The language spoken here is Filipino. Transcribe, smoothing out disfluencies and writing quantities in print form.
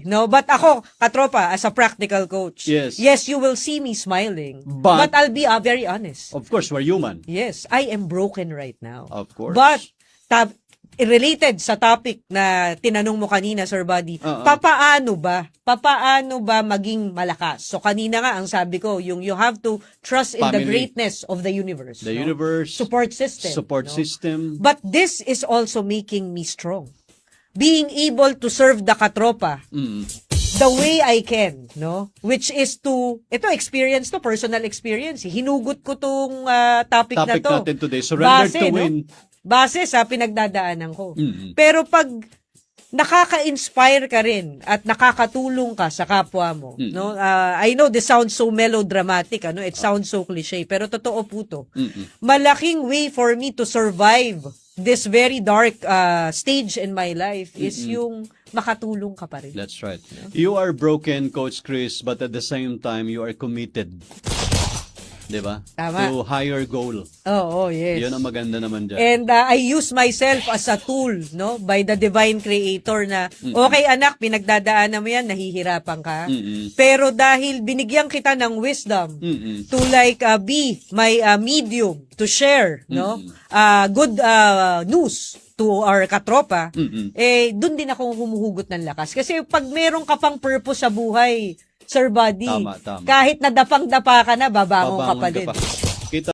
no? But ako, katropa, as a practical coach, Yes. yes, you will see me smiling. But I'll be very honest. of course, we're human. Yes, I am broken right now. Of course. But, related sa topic na tinanong mo kanina, Sir Buddy, papaano ba maging malakas? So, kanina nga, ang sabi ko, yung you have to trust in the Family. greatness of the universe. The no? universe, Support system. support no? system. But this is also making me strong. Being able to serve the katropa the way I can, no? Which is to, ito experience to, personal experience. Hinugot ko tong topic na to. Natin today, surrender Base, to no? win. Base sa pinagdadaanan ko. Pero pag nakaka-inspire ka rin at nakakatulong ka sa kapwa mo, no? I know this sounds so melodramatic, ano? It sounds so cliche, pero totoo po to. Malaking way for me to survive this very dark stage in my life is yung makatulong ka pa rin. That's right. You are broken, Coach Chris, but at the same time, you are committed. Diba? Tama. To higher goal. Oh, yes. Yun ang maganda naman dyan. And I use myself as a tool, no, by the divine creator na, okay anak, pinagdadaanan mo yan, nahihirapan ka. Pero dahil binigyan kita ng wisdom to like be my medium to share, no, good news to our katropa, dun din ako humuhugot ng lakas. Kasi pag meron ka pang purpose sa buhay, Sir Buddy, Tama. kahit nadapang-dapa ka na, babangon ka pa din. Kita